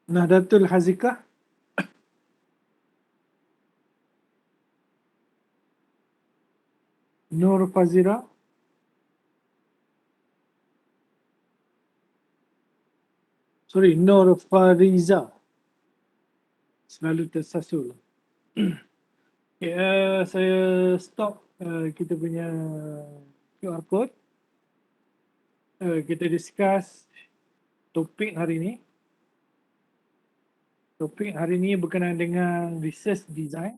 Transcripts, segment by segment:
Nahdlatul Hazikah. Nur Fazira. Sorry, Nur Fariza. Selalu tersasul. Okay, saya stop kita punya QR code. Kita discuss topik hari ini. Topik hari ini berkenaan dengan research design.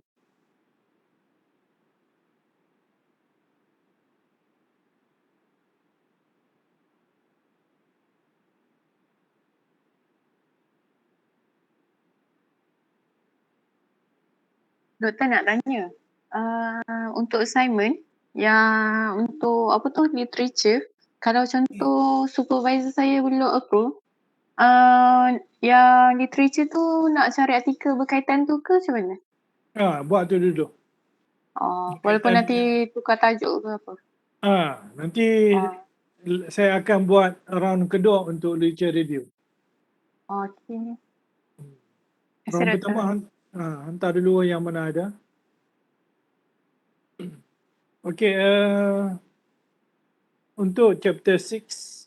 Doktor nak tanya, untuk assignment yang untuk apa tu literature, kalau contoh supervisor saya belum approve, yang literature tu nak cari artikel berkaitan tu ke macam mana? Buat tu dulu. Walaupun nanti tukar tajuk ke apa? Nanti saya akan buat round kedua untuk literature review. Okay. Round pertama hantar dulu yang mana ada. Okay, untuk chapter 6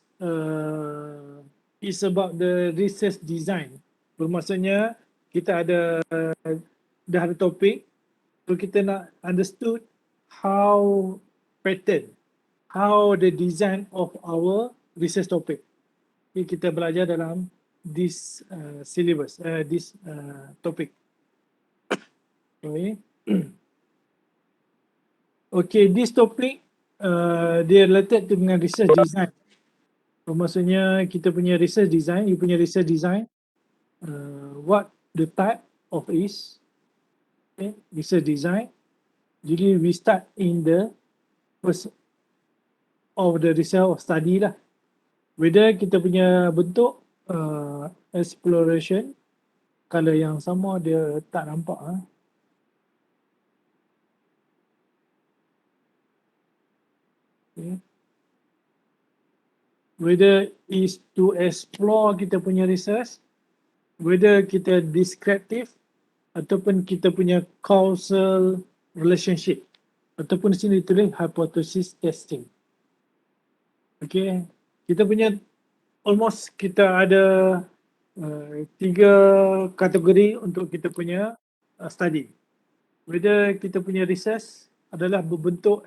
is about the research design. Bermaksudnya kita dah ada topik, so kita nak understood how pattern, how the design of our research topic. Jadi kita belajar dalam this syllabus, this topic. Okay. Okay, this topic dia related dengan research design. Maksudnya kita punya research design, you punya research design, what the type of is, okay, research design. Jadi we start in the first of the research of study lah. Whether kita punya bentuk exploration, kalau yang sama dia tak nampak. Okay. Whether is to explore kita punya research, whether kita descriptive ataupun kita punya causal relationship, ataupun di sini ditulis hypothesis testing. Okay, kita punya almost kita ada 3 kategori untuk kita punya study. Whether kita punya research adalah berbentuk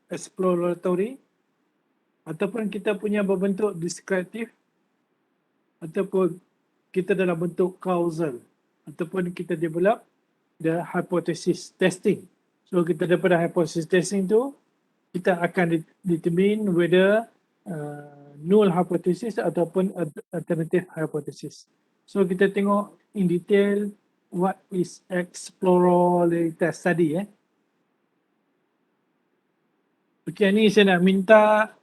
exploratory, ataupun kita punya berbentuk descriptive, ataupun kita dalam bentuk causal, ataupun kita develop the hypothesis testing. So kita daripada hypothesis testing tu, kita akan determine whether null hypothesis ataupun alternative hypothesis. So kita tengok in detail what is exploratory study. Okay, ni saya nak minta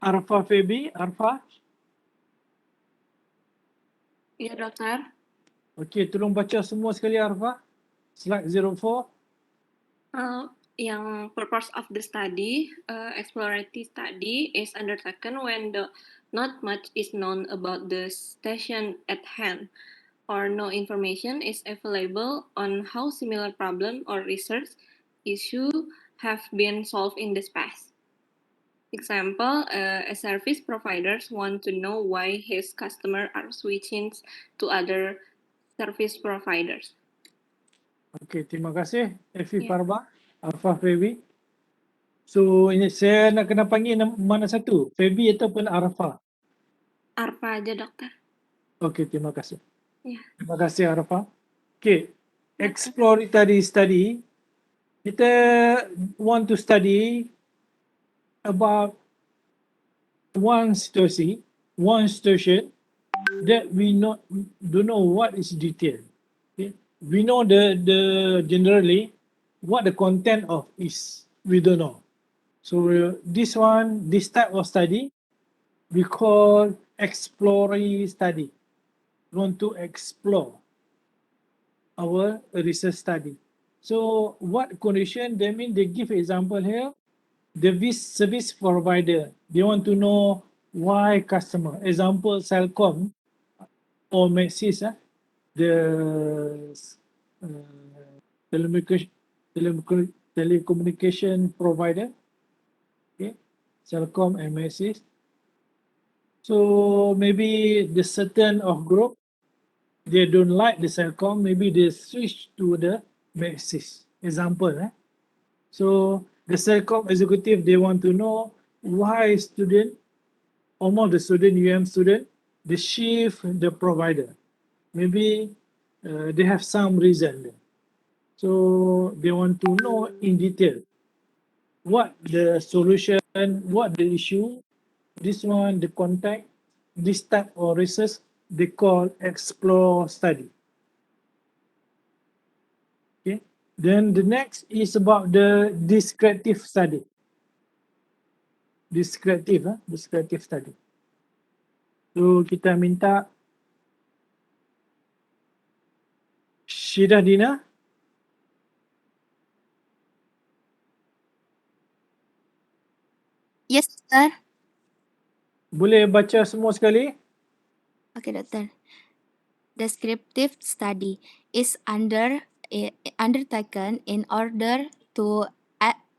Arfa Febi, Arfa. Ya, dokter. Okey, tolong baca semua sekali Arfa. Slide 04. Yang purpose of the study, exploratory study is undertaken when not much is known about the station at hand, or no information is available on how similar problem or research issue have been solved in the past. Example, a service providers want to know why his customer are switching to other service providers. Okey, terima kasih Efi Farba, Arfa Febi. So ini saya nak kena panggil mana satu? Febi ataupun Arfa? Arfa aja, dokter. Okey, terima kasih. Ya. Terima kasih Arfa. Okey, exploratory study, kita want to study about one situation that we don't know what is detail. Okay? We know the generally what the content of is, we don't know. So this type of study we call exploratory study. We want to explore our research study. So what condition? They mean they give example here. the service provider, they want to know why customer. Example, Celcom or Maxis, the telecommunication, telecommunication provider, okay, Celcom and Maxis. So maybe the certain of group, they don't like the Celcom, maybe they switch to the Maxis. Example, So the Celcom executive, they want to know why student, almost the student, student, they shift the provider. Maybe they have some reason there. So they want to know in detail what the solution, what the issue, this one, the contact, this type of research, they call explore study. Okay. Then the next is about the descriptive study. Descriptive study. So kita minta Syidah Dina, Yes, Dokter. boleh baca semua sekali? Okay, Dokter. Descriptive study is undertaken in order to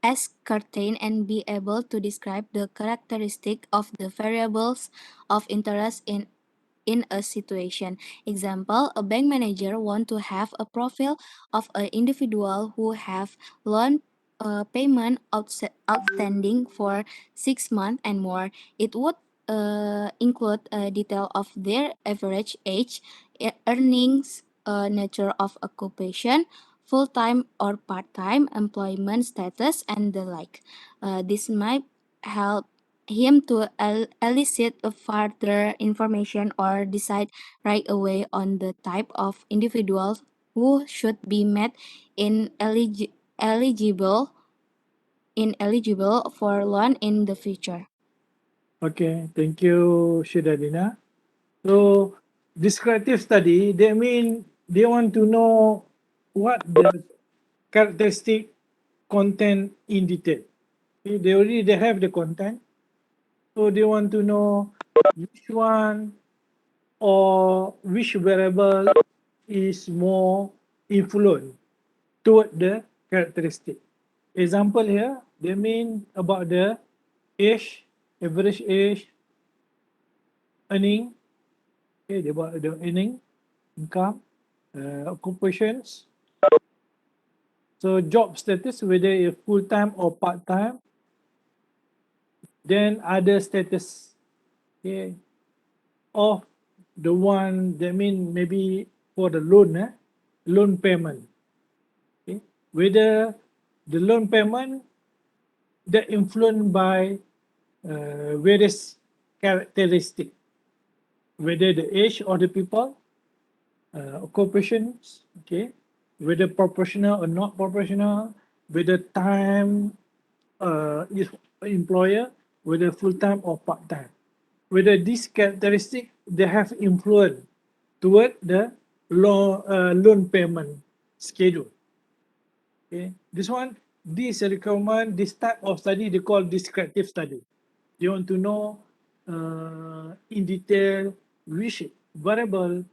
ascertain and be able to describe the characteristic of the variables of interest in a situation. Example, a bank manager want to have a profile of an individual who have loan payment outstanding for 6 months and more. It would include a detail of their average age, earnings, nature of occupation, full-time or part-time employment status, and the like. This might help him to elicit further information or decide right away on the type of individuals who should be met in eligible for loan in the future. Okay, thank you, Syidah Dina. So descriptive study, they mean they want to know what the characteristic content in detail. Okay, they have the content, so they want to know which one or which variable is more influent toward the characteristic. Example here, they mean about the age, average age, earning, okay, they about the earning, income, occupations. So job status, whether it's full-time or part-time. Then other status, okay, of the one, that mean maybe for the loan, loan payment. Okay. Whether the loan payment that influenced by various characteristics, whether the age of the people, occupations, okay, whether proportional or not proportional, whether time is employer, whether full-time or part-time. Whether these characteristics, they have influence toward the loan payment schedule. Okay, this one, this requirement, this type of study, they call descriptive study. They want to know in detail which variable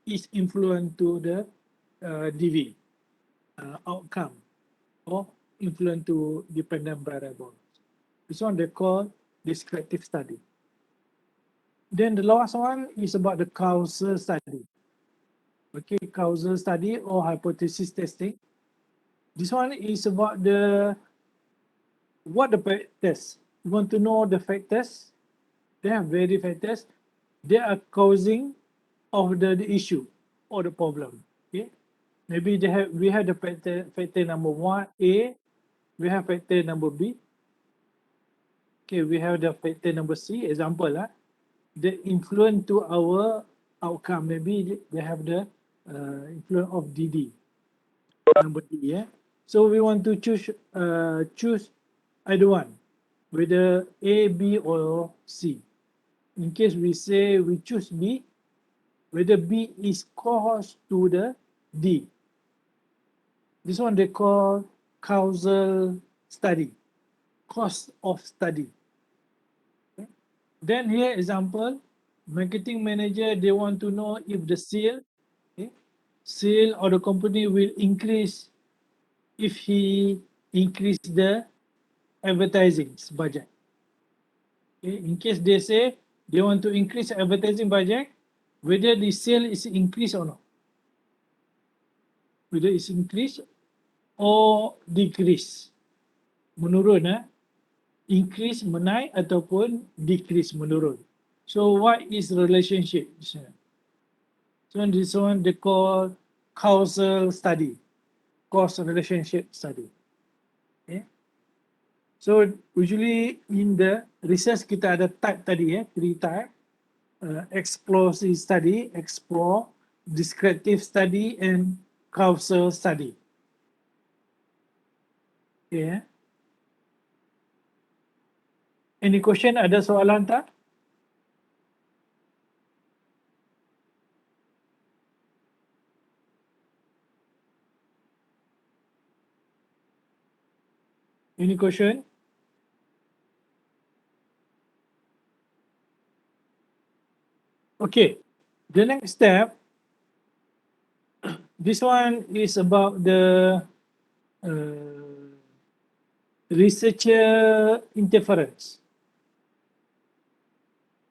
is influent to the DV outcome or influent to dependent variable. This one they call descriptive study. Then the last one is about the causal study. Okay, causal study or hypothesis testing. This one is about what the factors. You want to know the factors. They have various factors. They are causing of the issue or the problem. Okay, maybe we have the factor number 1 A. We have factor number B. Okay, we have the factor number C. Example the influence to our outcome. Maybe they have the influence of DD number D. So we want to choose either one, whether A, B, or C. In case we say we choose B, whether B is cause to the D. This one they call causal study. cost of study. Okay. Then here example, marketing manager, they want to know if the sale or the company will increase if he increase the advertising budget. Okay. In case they say they want to increase advertising budget, whether the sale is increased or not. Whether it's increase or decrease. Menurun, increase menaik ataupun decrease menurun. So what is the relationship? So this one they call causal study, cause relationship study. Okay. So usually in the research kita ada type tadi, 3 type. Exploratory study, explore, descriptive study, and causal study. Okay. Any question? Ada soalan tak? Any question? Okay, the next step, this one is about the researcher interference.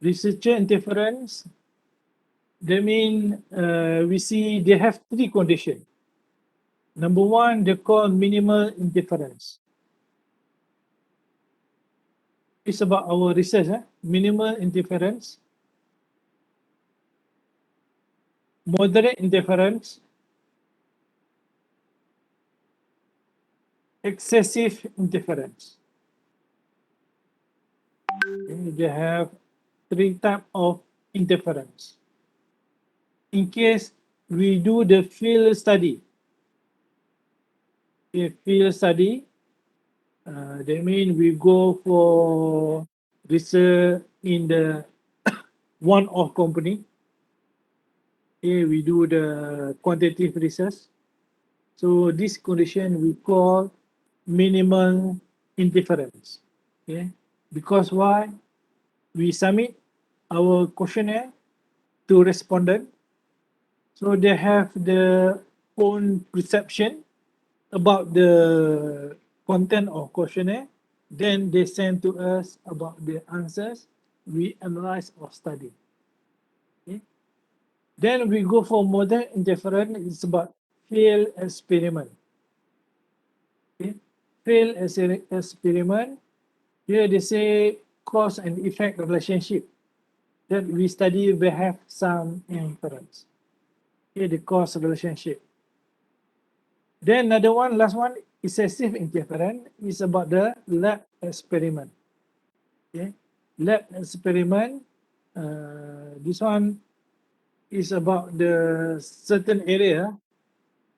Researcher interference, that means we see they have 3 conditions. Number 1, they call minimal interference. It's about our research, minimal interference, moderate interference, excessive interference. Okay, they have 3 types of interference. In case we do the field study, that means we go for research in the one-off company. Okay, we do the quantitative research. So this condition we call minimal interference. Okay, because why? We submit our questionnaire to respondent, so they have their own perception about the content of questionnaire. Then they send to us about the answers. We analyze or study. Okay. Then we go for modern interference. It's about field experiment. Okay. Field experiment. Here they say cause and effect relationship. That we study, we have some inference. Here the cause relationship. Then another one, last one, excessive interference is about the lab experiment. Okay, lab experiment. This one is about the certain area,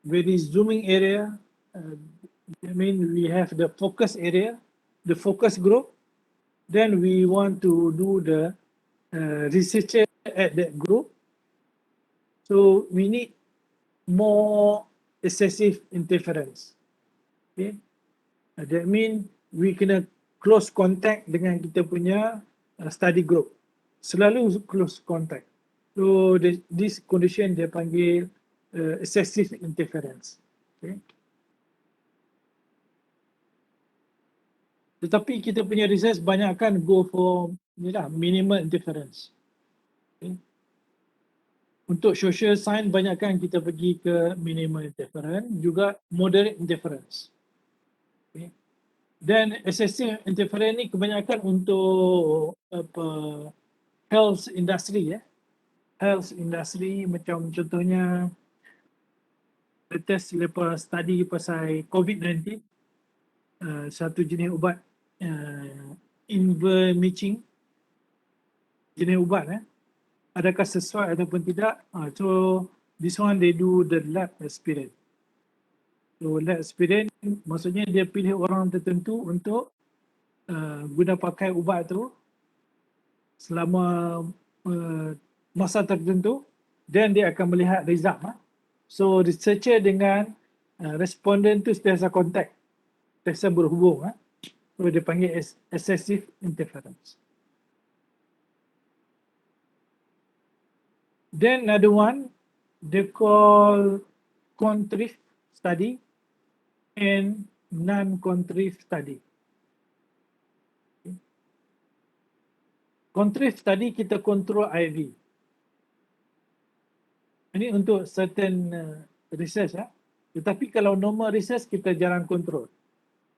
very zooming area. I mean, we have the focus area, the focus group. Then we want to do the researcher at that group. So we need more excessive interference. Okay, that mean we kena close contact dengan kita punya study group. Selalu close contact. So this condition dia panggil excessive interference. Okay. Tetapi kita punya research banyak kan go for minimal interference. Okay. Untuk social science banyak kan kita pergi ke minimal interference, juga moderate interference. Okay. Dan excessive interference ni kebanyakan untuk health industry, health industry, macam contohnya latest lepas study pasal COVID-19, satu jenis ubat ivermectin, jenis ubat adakah sesuai ataupun tidak. So this one they do the lab experiment. So lab experiment maksudnya dia pilih orang tertentu untuk guna pakai ubat tu selama masa tertentu, dan dia akan melihat result. So researcher dengan respondent tu sentiasa contact, sentiasa berhubung. So dia panggil excessive interference. Then another one, they call contrive study and non-contrive study. Contrive study kita control IV. Ini untuk certain research. Tetapi kalau normal research kita jarang control.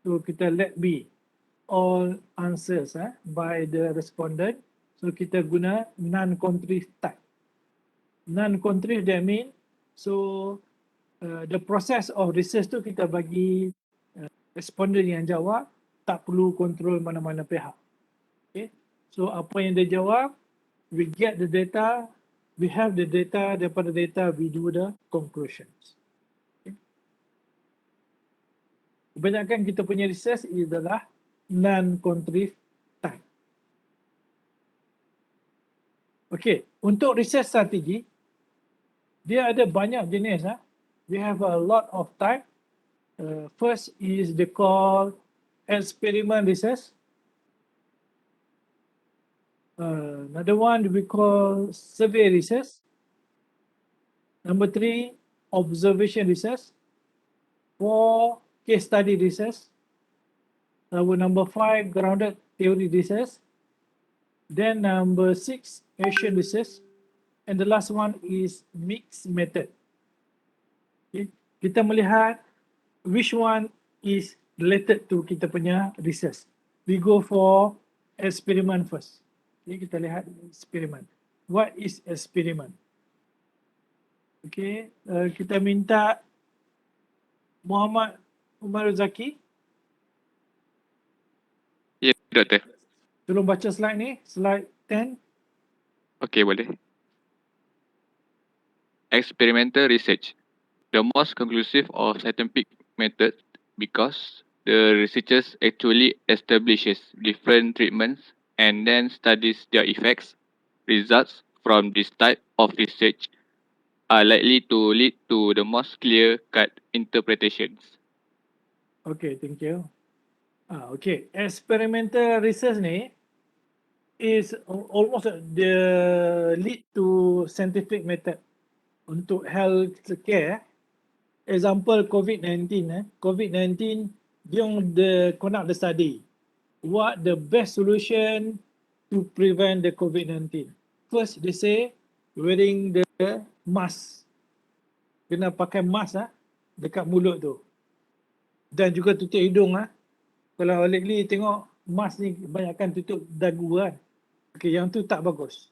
So kita let be all answers by the respondent. So kita guna non-contrive type. Non-contrive that mean so the process of research tu kita bagi respondent yang jawab, tak perlu kontrol mana-mana pihak. Okay. So apa yang dia jawab, we get the data, we have the data, daripada data we do the conclusions. Okay. Kebanyakan kita punya research adalah non-contrive type. Okay, untuk research strategi, dia ada banyak jenis. We have a lot of type. First is they call experiment research. Another one we call survey research. Number 3, observation research. 4, case study research. Number 5, grounded theory research. Then number 6, action research. And the last one is mixed method. Okay. Kita melihat which one is related to kita punya research. We go for experiment first. Okay, kita lihat experiment. What is experiment? Okay, kita minta Muhammad Umar Zaki. Ya, Doktor. Tolong baca slide ni, slide 10. Okey, boleh. Experimental research. The most conclusive or scientific method because the researchers actually establishes different treatments and then studies their effects. Results from this type of research are likely to lead to the most clear-cut interpretations. Okay, thank you. Okay, experimental research ni is almost the lead to scientific method untuk health care. Example COVID-19. COVID-19, they conduct the study. What the best solution to prevent the COVID-19? First, they say wearing the mask. Kena pakai mask dekat mulut tu. Dan juga tutup hidung. Kalau lately tengok mask ni kebanyakan tutup dagu kan. Okay, yang tu tak bagus.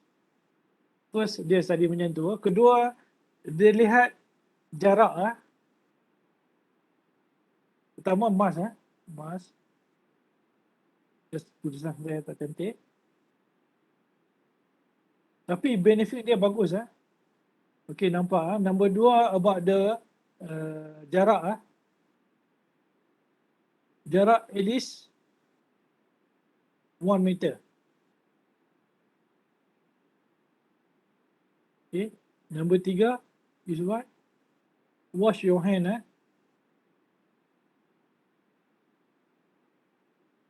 First, dia study macam tu. Kedua, dia lihat jarak. Pertama, mask. Mask. Just tulisan saya tak cantik. Tapi benefit dia bagus. Okay, nampak. Number 2, about the jarak. Jarak at least 1 meter. Okay. Number 3 is what? Wash your hand.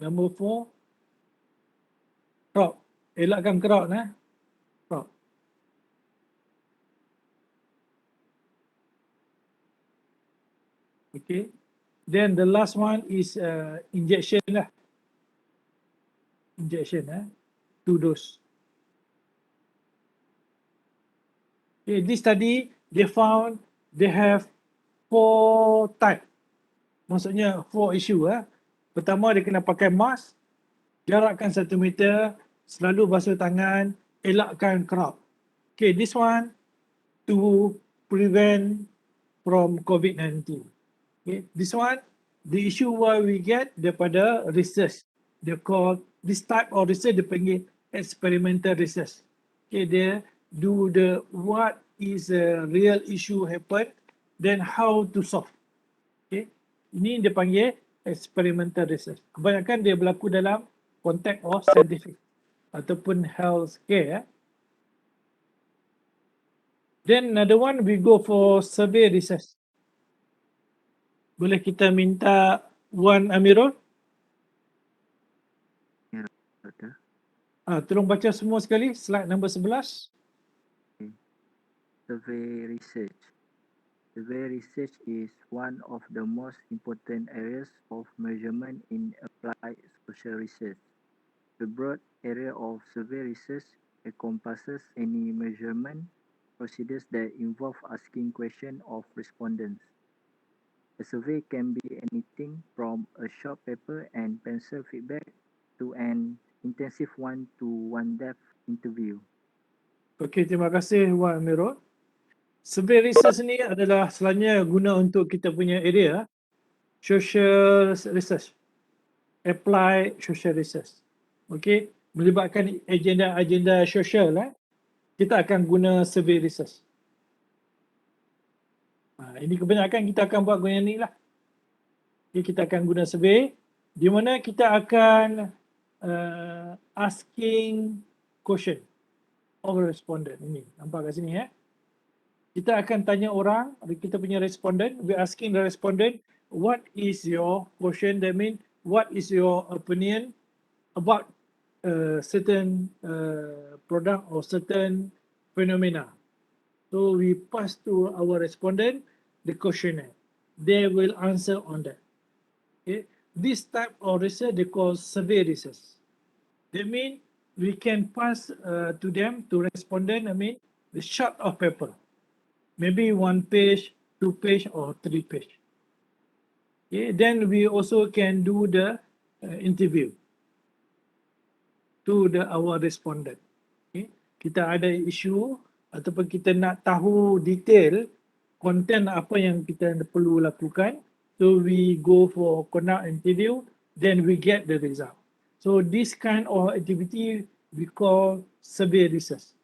Number 4, crowd. Elakkan crowd. Crowd. Okay. Then the last one is injection lah. Injection 2 dose. Okay, this study they found they have 4 type. Maksudnya 4 issue. Pertama, dia kena pakai mask, jarakkan 1 meter, selalu basuh tangan, elakkan crowd. Okay, this one to prevent from COVID-19. Okay, this one, the issue why we get daripada research. They call this type of research, dia panggil experimental research. Okay, they do the what is a real issue happen, then how to solve. Okay, ini dia panggil experimental research. Kebanyakan dia berlaku dalam konteks of scientific ataupun health care. Then another one we go for survey research. Boleh kita minta Wan Amirul? Tolong baca semua sekali slide nombor 11. Survey research. Survey research is one of the most important areas of measurement in applied social research. The broad area of survey research encompasses any measurement procedures that involve asking questions of respondents. A survey can be anything from a short paper and pencil feedback to an intensive one-to-one depth interview. Okey, terima kasih Wan Amirul. Survey research ni adalah selalunya guna untuk kita punya area social research, apply social research. Okey, melibatkan agenda-agenda sosial kita akan guna survey research. Ini kebanyakan kita akan buat guna ni lah. Okay, kita akan guna survey di mana kita akan asking question of respondent. Ini nampak kat sini Kita akan tanya orang, kita punya respondent, we asking the respondent, what is your question? That means, what is your opinion about certain product or certain phenomena? So we pass to our respondent the questionnaire. They will answer on that. Okay. This type of research they call survey research. That means we can pass to them, to respondent, the short of paper. Maybe 1 page, 2 page or 3 page. Okay. Then we also can do the interview to our respondent. Okay. Kita ada isu ataupun kita nak tahu detail konten apa yang kita perlu lakukan. So we go for conduct interview, then we get the result. So this kind of activity we call survey research.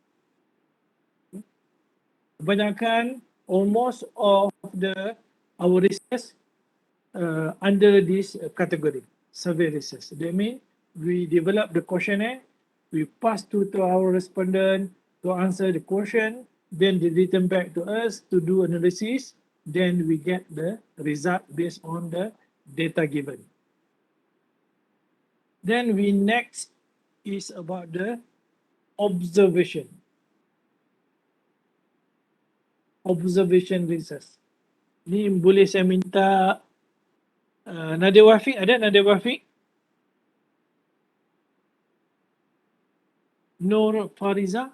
Kebanyakan almost all of our research under this category, survey research. That means we develop the questionnaire, we pass to our respondent to answer the question, then they return back to us to do analysis, then we get the result based on the data given. Then we next is about the observation. Observation research. Ni boleh saya minta Nadia Wafiq, ada Nadia Wafiq? Nur Fariza?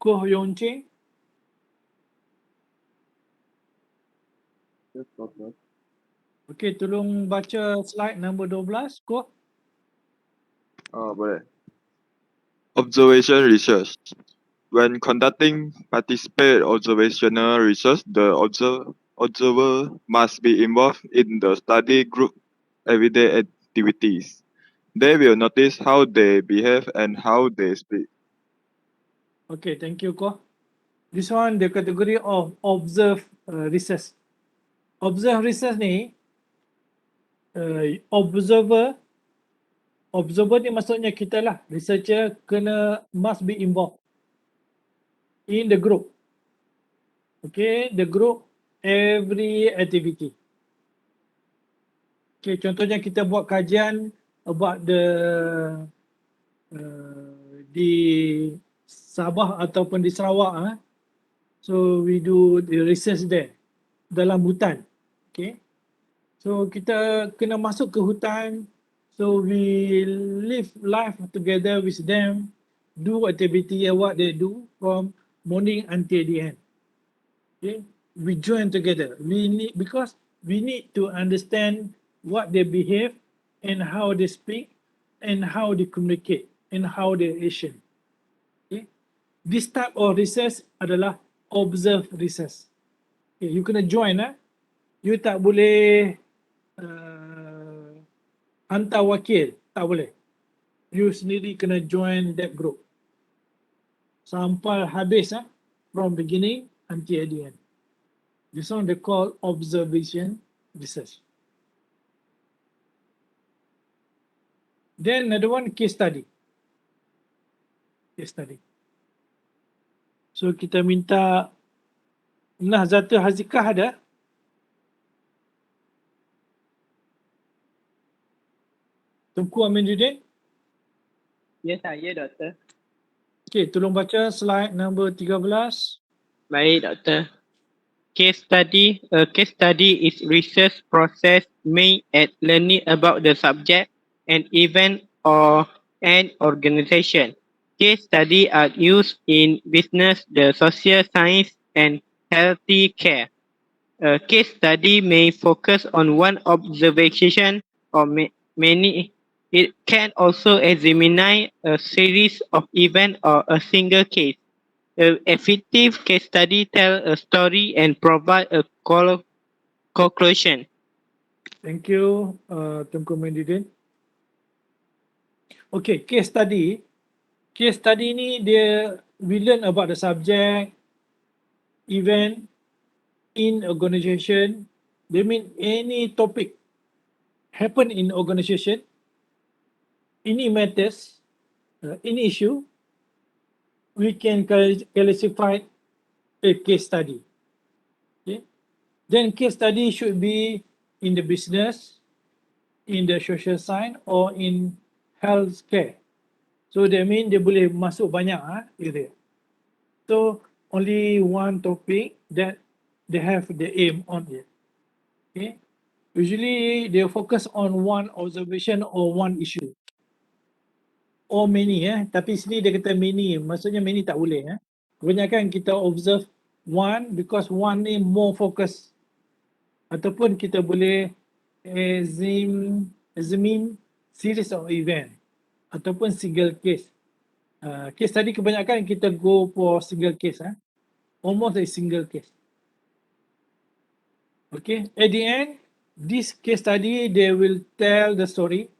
Koh Yon Cheng? Okey, tolong baca slide nombor 12, Koh. Boleh. Observation research. When conducting participate observational research, the observer must be involved in the study group everyday activities. They will notice how they behave and how they speak. Okay, thank you, Koh. This one the category of observe research. Observe research ni, observer ni maksudnya kita lah, researcher must be involved in the group. Okay, the group every activity. Okay, contohnya kita buat kajian about di Sabah ataupun di Sarawak. So we do the research there dalam hutan. Okay. So kita kena masuk ke hutan. So we live life together with them, do activity what they do from morning until the end. Okay. We join together. Because we need to understand what they behave and how they speak and how they communicate and how they action. Okay. This type of research adalah observe research. Okay, you kena join You tak boleh hantar wakil, tak boleh. You sendiri kena join that group. Sampai habis from beginning until the end. This one they call observation research. Then another one, case study. Case study. So kita minta Nahzatul Hazikah ada? Tunku Aminuddin. Ya, saya doktor. Okey, tolong baca slide number 13. Baik doktor. Case study. A case study is research process made at learning about the subject, an event, or an organization. Case study are used in business, the social science, and healthy care. A case study may focus on one observation or many. It can also examine a series of events or a single case. An effective case study tells a story and provides a conclusion. Thank you, Tunku Aminuddin. Okay, case study. Case study ni we learn about the subject, event, in organization. They mean any topic happen in organization, any matters, any issue, we can classify a case study. Okay. Then case study should be in the business, in the social science, or in healthcare. So that means dia boleh masuk banyak area. So only one topic that they have the aim on it. Okay. Usually they focus on one observation or one issue. Or many tapi sini dia kata many, maksudnya many tak boleh Kebanyakan kita observe one because one ni more focus. Ataupun kita boleh examine series of event ataupun single case. Case tadi kebanyakan kita go for single case almost a single case. Okay, at the end this case study they will tell the story,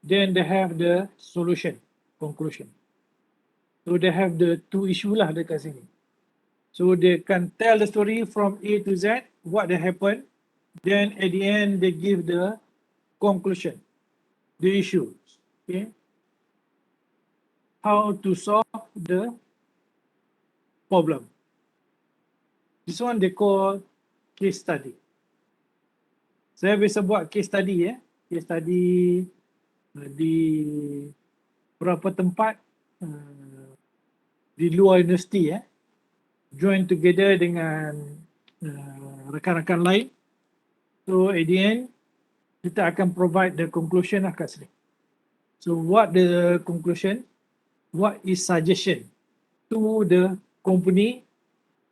then they have the solution, conclusion. So they have the two issue lah dekat sini. So they can tell the story from A to Z, what they happen, then at the end they give the conclusion, the issues. Okay, how to solve the problem. This one they call case study. Saya biasa buat case study case study di beberapa tempat di luar universiti join together dengan rakan-rakan lain. So at the end kita akan provide the conclusion kat sini. So what the conclusion? What is suggestion to the company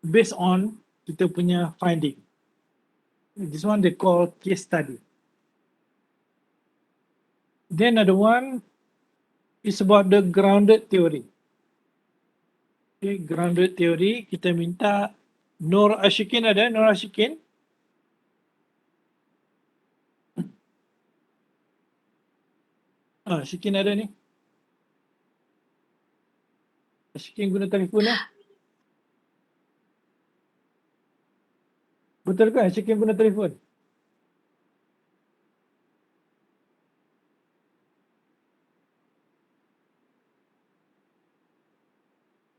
based on kita punya finding? This one they call case study. Then another one is about the grounded theory. Okay, grounded theory kita minta Nur Ashikin ada? Nur Ashikin? Ashikin ada ni? Ashikin guna telefon Betul ke Ashikin guna telefon?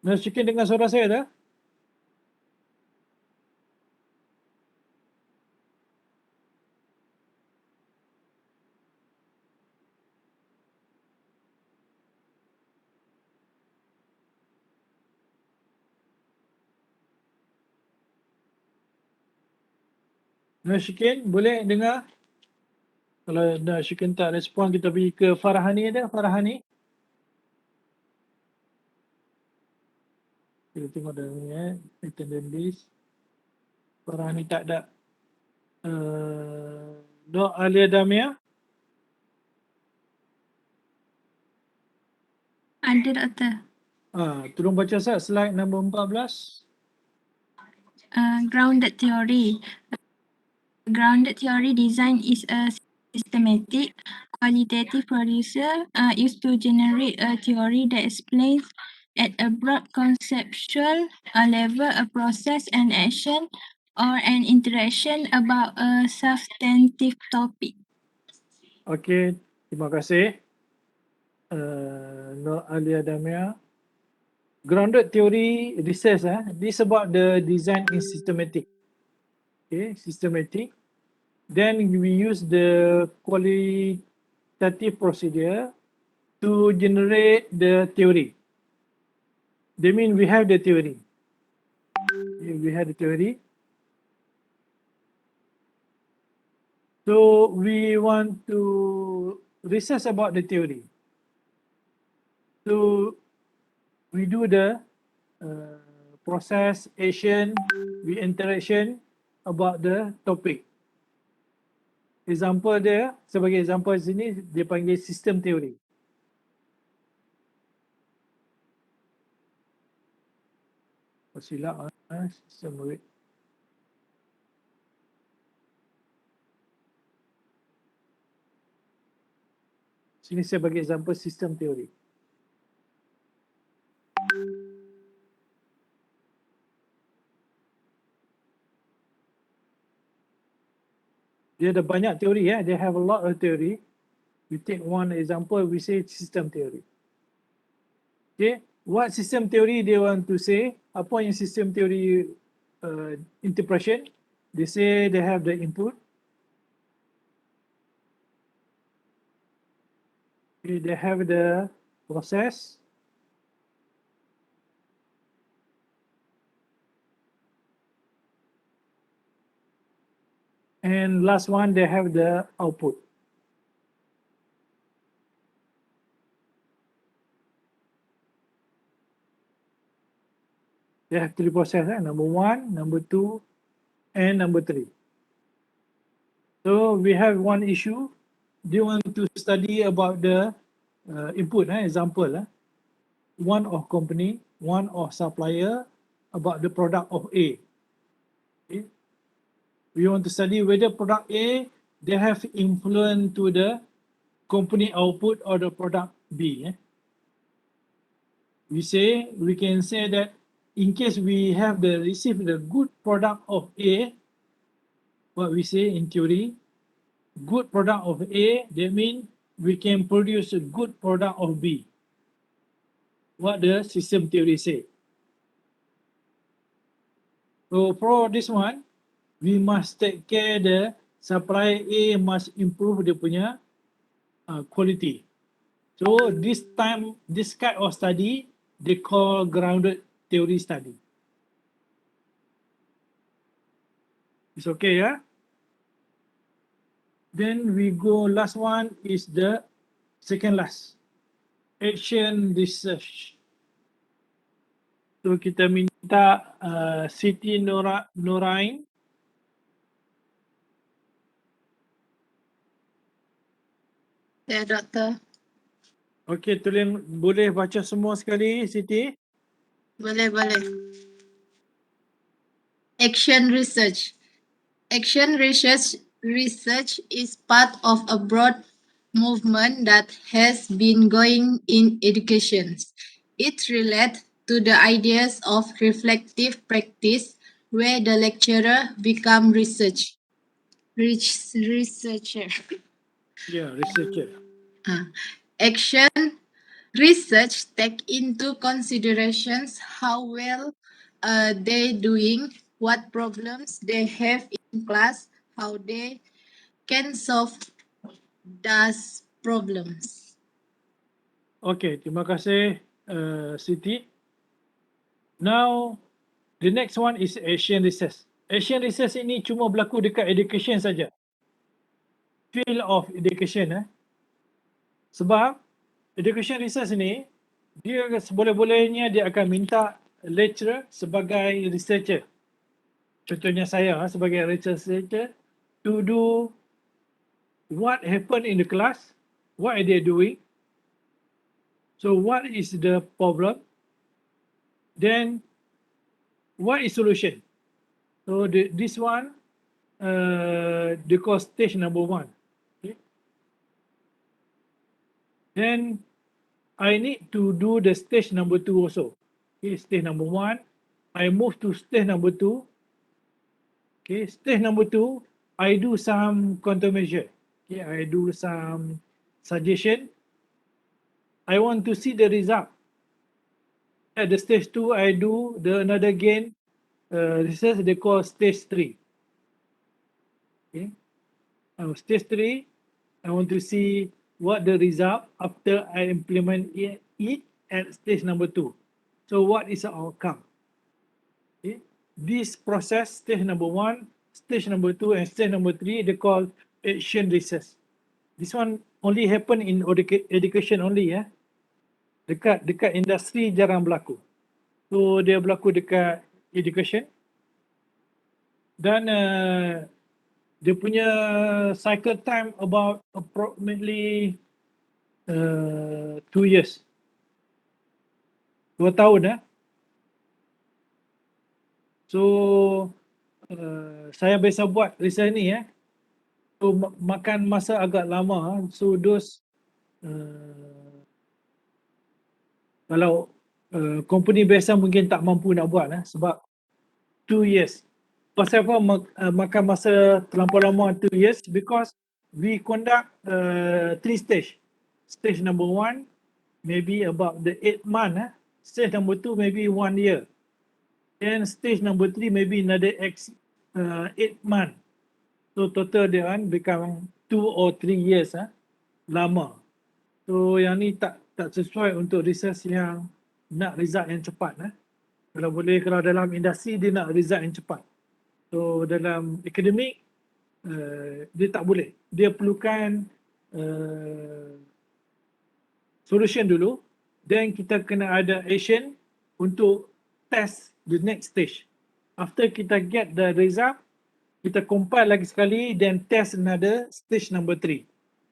Nur Ashikin dengar suara saya tak? Nashikin, boleh dengar? Kalau Nashikin tak respon, kita pergi ke Farhani ada? Farhani? Kita tengok dah ni attendance list. Farhani tak ada. Dok Alia Damia? Ada doktor. Tolong baca slide nombor 14. Grounded theory. Grounded theory design is a systematic, qualitative procedure used to generate a theory that explains at a broad conceptual level a process, an action, or an interaction about a substantive topic. Okey, terima kasih. Nur Alia Damia. Grounded theory research this about the design in systematic. Okay, systematic. Then we use the quantitative procedure to generate the theory. They mean we have the theory. We have the theory. So we want to research about the theory. So we do the process, action, we interaction about the topic. Example dia, sebagai example sini, dia panggil system theory. Silap system theory. Sini saya bagi example system theory. Dia ada banyak teori ya, they have a lot of theory. We take one example, we say system theory. Okay, what system theory they want to say? Apa yang system theory interpretation? They say they have the input. Okay, they have the process. And last one, they have the output. They have three processes, number one, number two, and number three. So we have one issue. They want to study about the input, example. One of company, one of supplier about the product of A. Okay. We want to study whether product A, they have influence to the company output or the product B. We can say that in case we have receive the good product of A, what we say in theory, good product of A, that means we can produce a good product of B. What the system theory say. So for this one, we must take care the supplier A must improve dia punya quality. So this time, this kind of study, they call grounded theory study. It's okay, yeah? Then we go, last one is the second last, action research. So kita minta Siti Norain. Ya, Doktor. Okay, tolong boleh baca semua sekali, Siti? Boleh. Action research. Action research is part of a broad movement that has been going in education. It relates to the ideas of reflective practice where the lecturer become researcher. Yeah, researcher. Action research take into considerations how well they doing, what problems they have in class, how they can solve those problems. Okay, terima kasih Siti. Now, the next one is Asian research. Asian research ini cuma berlaku dekat education saja. Field of education. Sebab education research ni, dia seboleh-bolehnya dia akan minta lecturer sebagai researcher. Contohnya saya sebagai researcher to do what happened in the class, what are they doing, so what is the problem, then what is solution. So this one, they call stage number one. Okay. Then I need to do the stage number two also. Okay, stage number one, I move to stage number two. Okay, stage number two, I do some countermeasure. Okay, I do some suggestion. I want to see the result. At the stage two, I do another gain research they call stage three. Okay, stage three, I want to see what the result after I implement it at stage number 2. So what is the outcome? Okay. This process, stage number 1, stage number 2, and stage number 3, they call action research. This one only happen in education only, ya. Dekat industri jarang berlaku. So dia berlaku dekat education. Dan dia punya cycle time about approximately 2 years. 2 tahun. So saya biasa buat research ni, ya. So makan masa agak lama. So those kalau company biasa mungkin tak mampu nak buat, sebab 2 years. Pasal apa makan masa terlampau lama 2 years? Because we conduct 3 stage. Stage number 1 maybe about the 8 month. Stage number 2 maybe 1 year. And stage number 3 maybe another 8 month. So total dia kan become 2 or 3 years, lama. So yang ni tak sesuai untuk research yang nak result yang cepat. Kalau boleh, kalau dalam industri dia nak result yang cepat. So dalam akademik dia tak boleh. Dia perlukan solution dulu, then kita kena ada action untuk test the next stage. After kita get the result, kita compile lagi sekali, then test another stage number 3.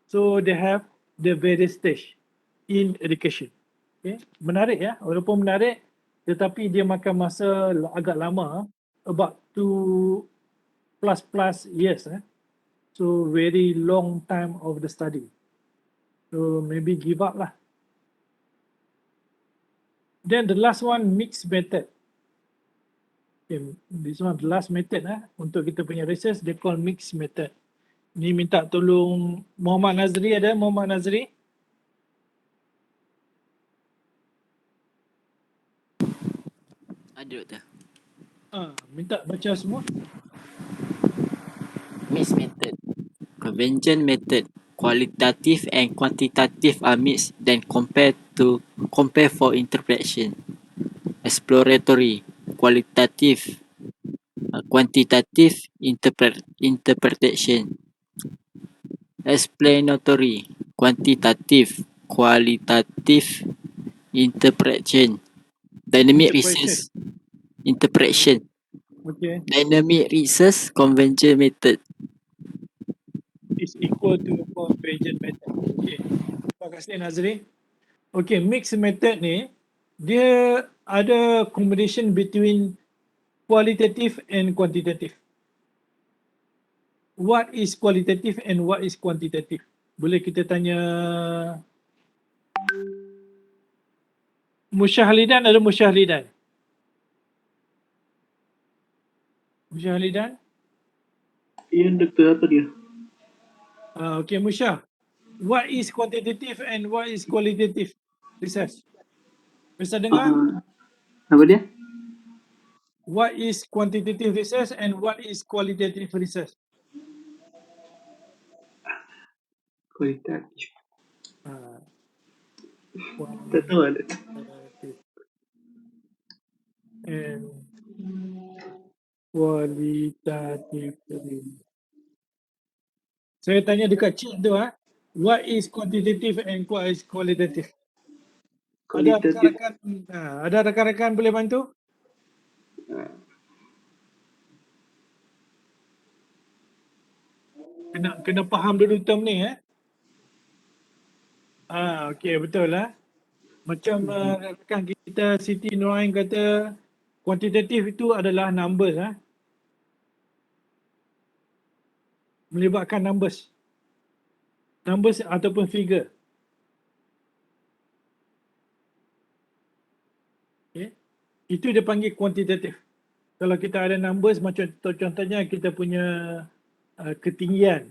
So they have the various stage in education. Okay. Menarik, ya, walaupun menarik, tetapi dia makan masa agak lama, about 2+ years. So very long time of the study. So maybe give up lah. Then the last one, mixed method. Okay, this one the last method untuk kita punya research, they call mixed method. Ni minta tolong Muhammad Nazri, ada Muhammad Nazri? Ada, Doktor. Minta baca semua. Mixed method. Convention method. Qualitative and quantitative are mixed, then compare for interpretation. Exploratory. Qualitative. Quantitative interpretation. Explanatory. Quantitative. Qualitative interpretation. Dynamic research. Interpretation. Okay. Dynamic research convention method. Is equal to convention method. Okay. Terima kasih Nazri. Okay, mixed method ni, dia ada combination between qualitative and quantitative. What is qualitative and what is quantitative? Boleh kita tanya Musyahlidan, ada Musyahlidan? Musyahlidan? Ya, Doktor, apa dia? Okay, Musyah. What is quantitative and what is qualitative research? Bisa dengar? Apa dia? What is quantitative research and what is qualitative research? Kualitatif. Uh, Tak tahu ada. And qualitative. Saya tanya dekat chat tu, what is quantitative and what is qualitative? Ada rakan-rakan, ada rakan-rakan boleh bantu? Kena faham dulu term ni, okey, betul lah. Macam rakan kita Siti Nurain kata kuantitatif itu adalah numbers, melibatkan numbers ataupun figure. Okay. Itu dia panggil kuantitatif. Kalau kita ada numbers, macam contohnya kita punya ketinggian.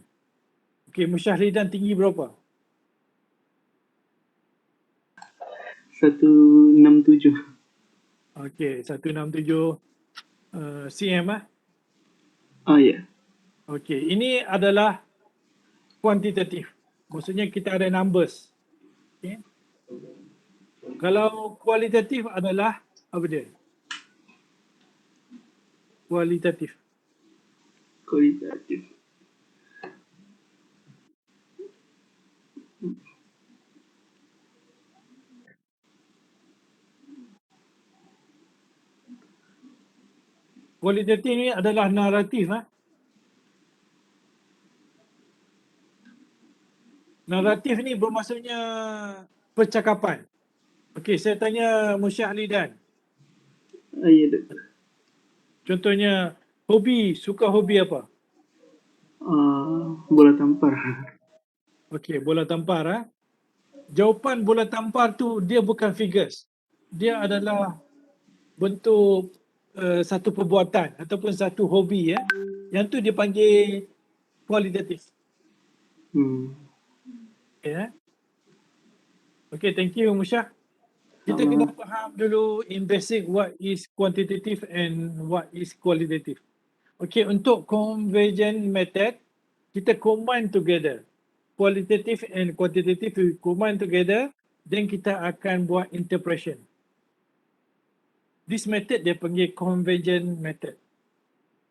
Okey, Musyahlidan tinggi berapa? 167. Okey, 167 cm Ya. Okey, ini adalah kuantitatif. Maksudnya kita ada numbers. Okay. Kalau kualitatif adalah apa dia? Kualitatif. Kualitatif. Kualitatif ni adalah naratif. Naratif ni bermaksudnya percakapan. Okey, saya tanya Musyah Lidan. Ya doktor. Contohnya, suka hobi apa? Bola tampar. Okey, bola tampar. Jawapan bola tampar tu dia bukan figures. Dia adalah bentuk satu perbuatan ataupun satu hobi ya. Yang tu dipanggil kualitatif. Ya. Okey, thank you Musyah. Kita kena faham dulu in basic what is quantitative and what is qualitative. Okey, untuk convergent method, kita combine together. Qualitative and quantitative we combine together, then kita akan buat interpretation. This method dia panggil convergent method.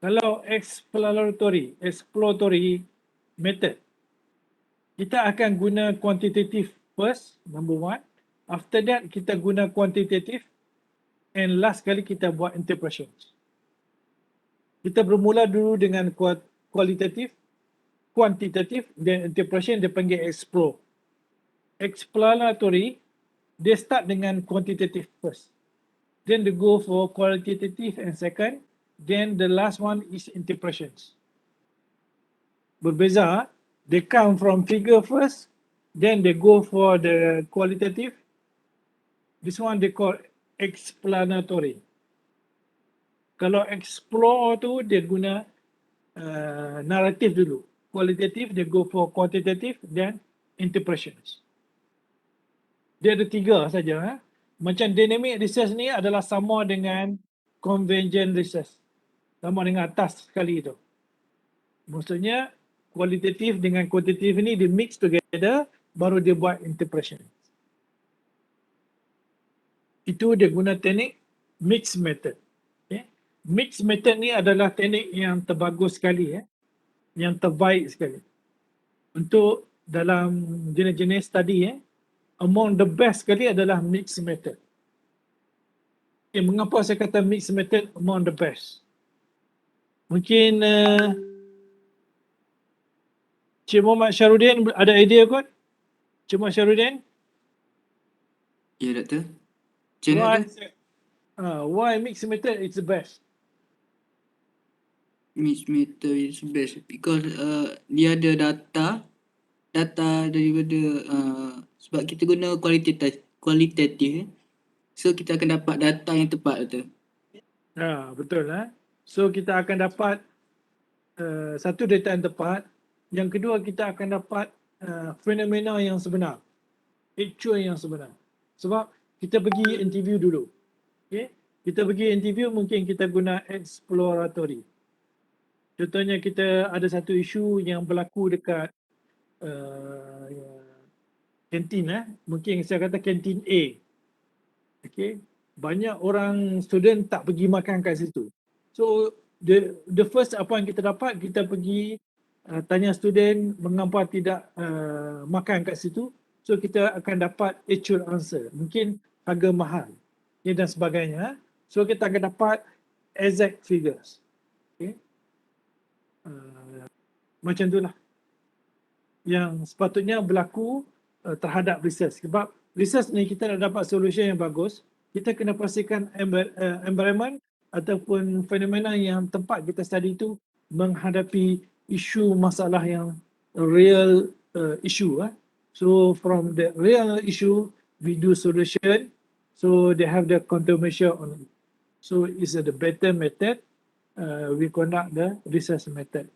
Kalau exploratory method, kita akan guna quantitative first, number one. After that, kita guna quantitative. And last kali kita buat interpretation. Kita bermula dulu dengan kualitatif, kuantitatif, dan interpretation dia panggil explore. Exploratory, dia start dengan quantitative first. Then they go for qualitative and second. Then the last one is interpretations. Berbeza, they come from figure first, then they go for the qualitative. This one they call explanatory. Kalau explore tu dia guna naratif dulu. Qualitative they go for quantitative then interpretations. Dia ada tiga saja. Macam dynamic research ni adalah sama dengan convergent research. Sama dengan atas sekali tu. Maksudnya kualitatif dengan kuantitatif ni di mix together baru dia buat interpretation. Itu dia guna teknik mixed method. Okay. Mixed method ni adalah teknik yang terbagus sekali, yang terbaik sekali. Untuk dalam jenis-jenis study, among the best sekali adalah mixed method. Okay, mengapa saya kata mixed method among the best? Mungkin Cik Muhammad Syarudin ada idea kot? Cik Muhammad Syarudin? Ya, Doktor. Why mixed method is the best? Mixed method is best because dia ada data daripada sebab kita guna kualitatif, so kita akan dapat data yang tepat, Doktor. Betul. So kita akan dapat satu data yang tepat. Yang kedua kita akan dapat fenomena yang sebenar, actual yang sebenar. Sebab kita pergi interview dulu. Okay? Kita pergi interview mungkin kita guna exploratory. Contohnya kita ada satu isu yang berlaku dekat kantin. Mungkin saya kata kantin A. Okay? Banyak orang student tak pergi makan kat situ. So the first apa yang kita dapat, kita pergi tanya student mengapa tidak makan kat situ. So kita akan dapat actual answer. Mungkin harga mahal dan sebagainya. So kita akan dapat exact figures. Okay. Macam itulah yang sepatutnya berlaku terhadap research. Sebab research ni kita nak dapat solution yang bagus, kita kena pastikan environment ataupun fenomena yang tempat kita study itu menghadapi isu masalah yang real issue. So from the real issue, we do solution. So they have the countermeasure on it. So it's the better method. We conduct the research method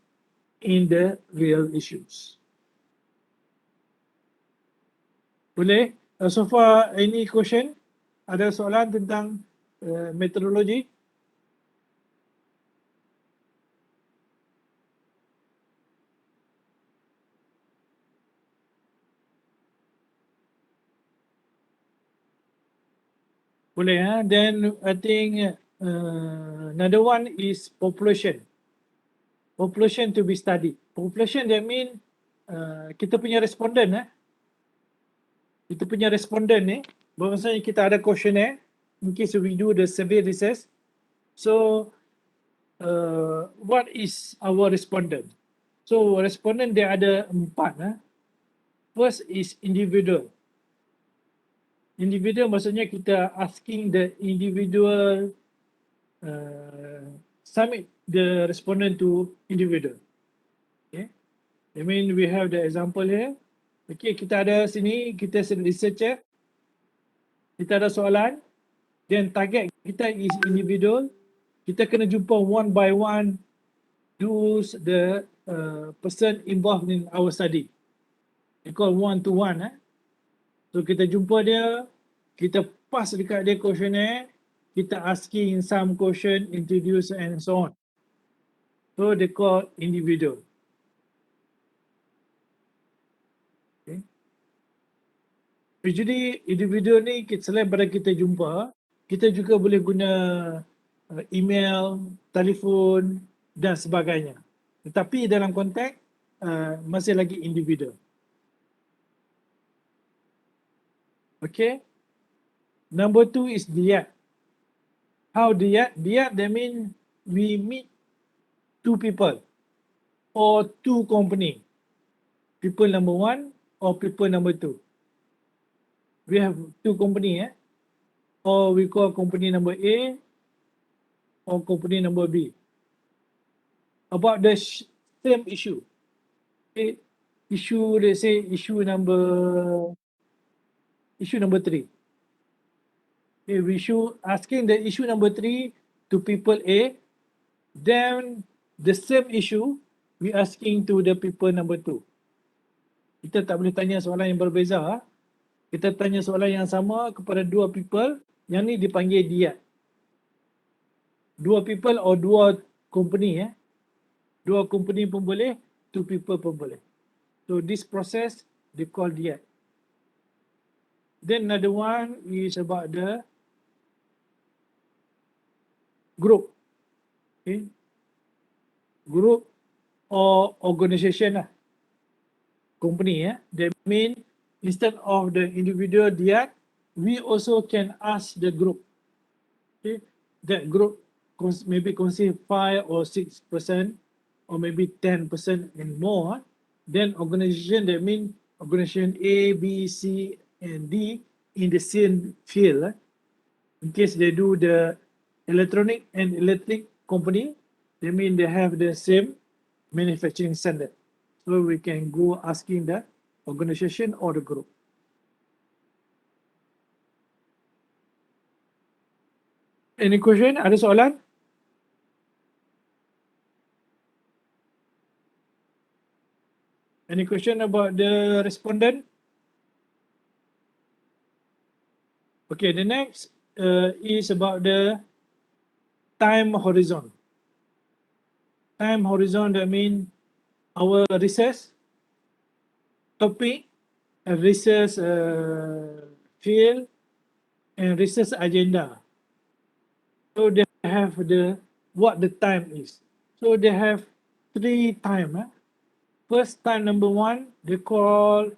in the real issues. Boleh? So far, any question? Ada soalan tentang metodologi? Boleh Then I think another one is population. Population to be studied. Population that mean kita punya responden kita punya responden ni, maksudnya kita ada questionnaire in case we do the survey research. So what is our respondent? So respondent dia ada 4. First is individual. Individual maksudnya kita asking the individual submit the respondent to individual. Okay. I mean we have the example here. Okay, kita ada sini, kita researcher, kita ada soalan, then target kita is individual, kita kena jumpa one by one those the person involved in our study. We call one to one. So kita jumpa dia, kita pass dekat dia questionnaire, kita asking some question, introduce and so on. So they call individual. Okay. Usually individual ni selain pada kita jumpa, kita juga boleh guna email, telefon dan sebagainya. Tetapi dalam konteks masih lagi individual. Okay. Number 2 is Dyad. How Dyad? Dyad that means we meet 2 people or 2 company. People number 1 or people number 2. We have 2 company or we call company number A or company number B. About the same issue. Okay. Issue, let's say issue number 3. Okay, we should asking the issue number 3 to people A, then the same issue we asking to the people number 2. Kita tak boleh tanya soalan yang berbeza. Kita tanya soalan yang sama kepada 2 people, yang ni dipanggil Dyad. 2 people or 2 company 2 company pun boleh, 2 people pun boleh. So this process they call Dyad. Then another one is about the group. Okay. Group or organization company that mean instead of the individual Dyad, we also can ask the group. Okay. That group maybe consist 5 or 6% or maybe 10% and more. Then organization that mean organization A, B, C and D in the same field. In case they do the electronic and electric company, they mean they have the same manufacturing standard. So we can go asking the organization or the group. Any question? Ada soalan? Any question about the respondent? Okay, the next is about the time horizon. Time horizon, that means our research topic, research field, and research agenda. So they have what the time is. So they have 3 time. First time number 1, they call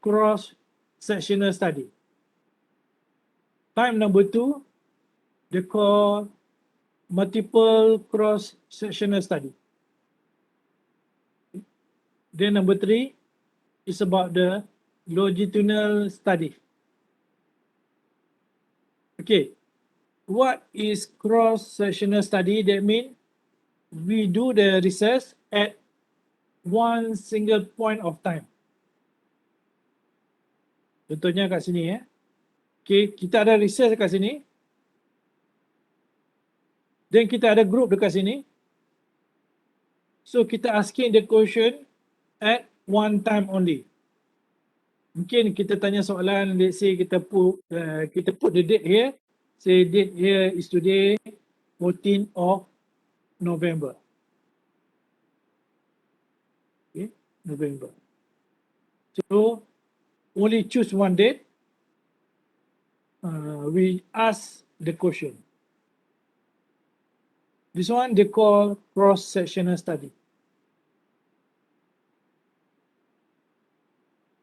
cross-sectional study. Time number 2, they call multiple cross-sectional study. Then number 3 is about the longitudinal study. Okay, what is cross-sectional study? That means we do the research at one single point of time. Contohnya kat sini Okay, kita ada research kat sini. Then kita ada group dekat sini. So kita asking the question at one time only. Mungkin kita tanya soalan, let's say kita put the date here. Say date here is today 14th of November. Okay, November. So only choose one date. we ask the question. This one they call cross-sectional study.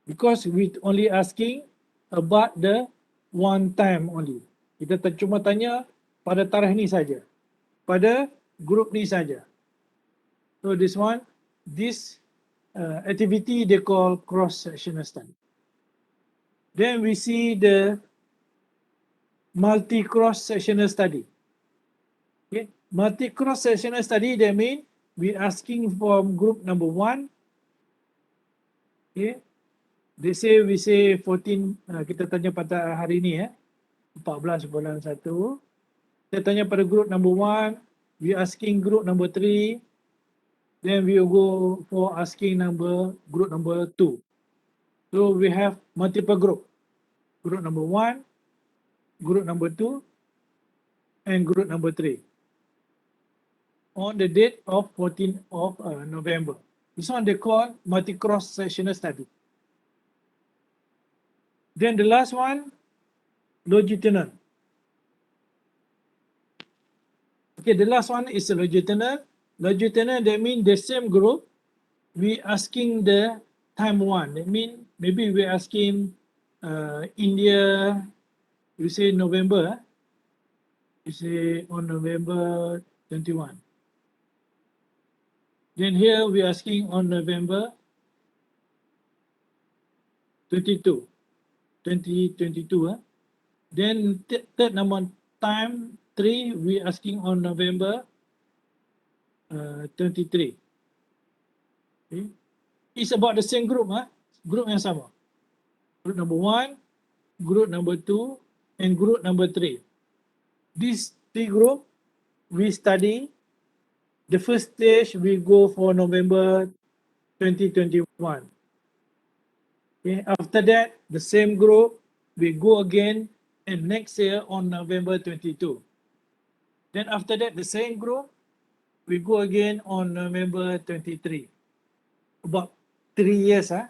Because we only asking about the one time only. Kita cuma tanya pada tarikh ni saja, pada grup ni saja. So this one, this activity they call cross-sectional study. Then we see the multi-cross-sectional study. Okay, multi-cross-sectional study, that mean we asking from group number 1. Okay, we say 14, kita tanya pada hari ni 14 bulan 1. Kita tanya pada group number 1, we asking group number 3, then we go for asking group number 2. So we have multiple group. Group number 1, group number 2, and group number 3. On the date of 14th of November. This one they call multi-cross-sectional study. Then the last one, longitudinal. Okay, the last one is a longitudinal. Longitudinal, that means the same group, we asking the time one. That means maybe we asking India, you say November, you say on November 21. Then here we asking on November 22, 2022. Then third number time 3, we asking on November 23. Okay. It's about the same group, group yang sama. Group number 1, group number 2, and group number 3. These 3 group we study. The first stage we go for November 2021. Okay. After that, the same group we go again and next year on November 22. Then after that, the same group we go again on November 23. About 3 years, 3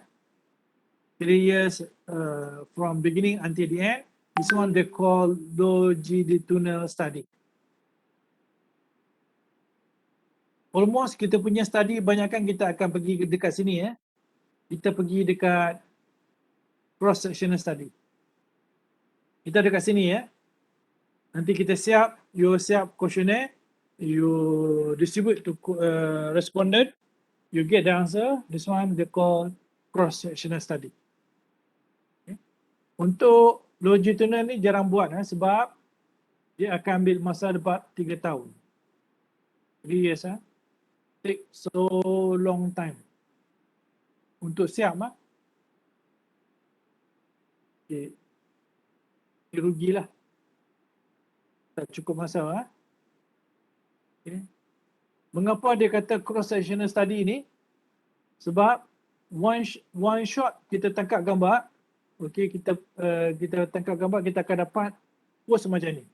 years from beginning until the end. This one they call longitudinal study. Almost kita punya study banyakkan kita akan pergi dekat sini Kita pergi dekat cross-sectional study. Kita dekat sini Nanti kita siap, you siap questionnaire, you distribute to respondent, you get the answer. This one they call cross-sectional study. Okay. Untuk longitudinal ni jarang buat sebab dia akan ambil masa dapat 3 tahun. 3 years take so long time untuk siap okay. Rugilah, tak cukup masa okay. Mengapa dia kata cross-sectional study ni? Sebab one shot kita tangkap gambar, okay, kita tangkap gambar, kita akan dapat post macam ni.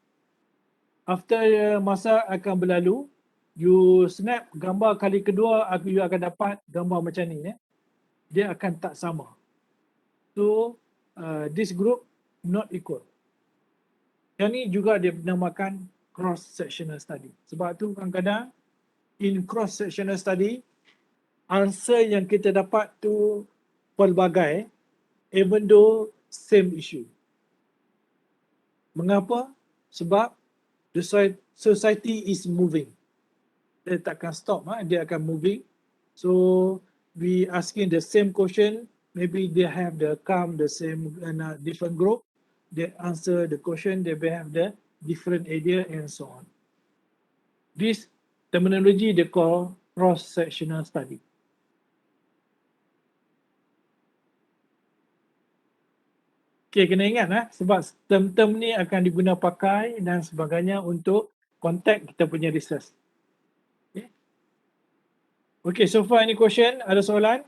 After masa akan berlalu, you snap gambar kali kedua, you akan dapat gambar macam ni Dia akan tak sama. So this group not equal. Yang ni juga dia dinamakan cross-sectional study. Sebab tu kadang-kadang in cross-sectional study, answer yang kita dapat tu pelbagai, even though same issue. Mengapa? Sebab the society is moving. Dia takkan stop, dia akan moving. So we asking the same question, maybe they have the same different group. They answer the question, they have the different idea and so on. This terminology they call cross-sectional study. Okay, kena ingat sebab term-term ni akan diguna pakai dan sebagainya untuk konteks kita punya research. Okay, so far any question? Ada soalan?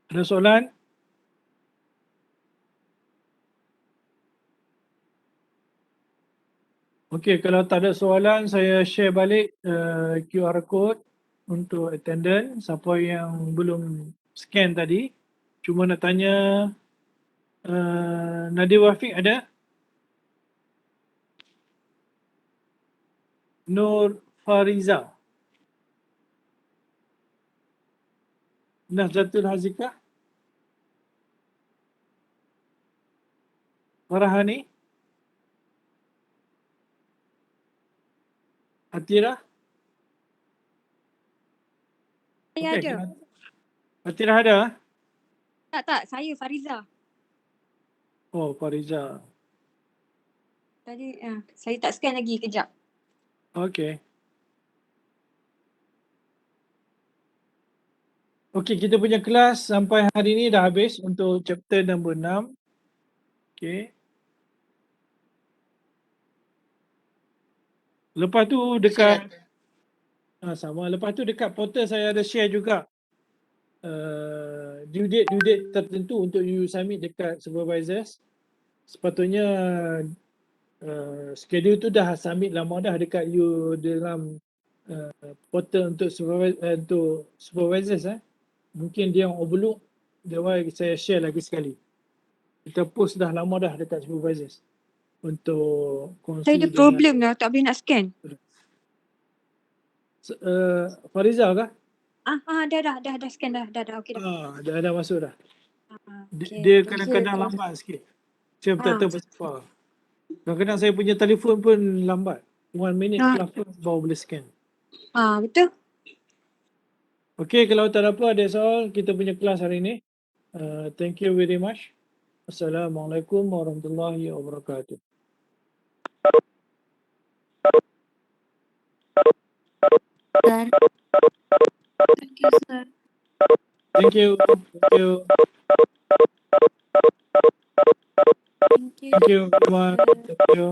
Ada soalan? Okey, kalau tak ada soalan, saya share balik QR code untuk attendance. Siapa yang belum scan tadi, cuma nak tanya, Nadia Wafiq ada? Nur Fariza? Nahjatul Hazikah? Farahani? Atira? Saya ada. Okey, Atira ada? Tak, saya Fariza. Oh, Fariza. Tadi saya tak scan lagi, kejap. Okey. Okey, kita punya kelas sampai hari ni dah habis untuk chapter nombor 6. Okey. Lepas tu dekat sama. Lepas tu dekat portal saya ada share juga due date tertentu untuk you submit dekat supervisors. Sepatutnya schedule tu dah submit lama dah dekat you dalam portal untuk supervisors Mungkin dia yang overlook. That's why saya share lagi sekali. Kita post dah lama dah dekat supervisors untuk kongsi Saya ada problem lah, tak boleh nak scan. Fariza kah? Dah scan dah, okey dah. Dah masuk dah. Okay. Dia kadang-kadang lambat sikit. Saya tak tahu pasal. Kadang-kadang saya punya telefon pun lambat. 1 minute plus pun baru boleh scan. Betul. Okay, kalau tak ada apa, that's all kita punya kelas hari ni. Thank you very much. Assalamualaikum warahmatullahi wabarakatuh. Sir. Thank you, sir. Thank you. Thank you. Thank you. Thank you everyone. Thank you.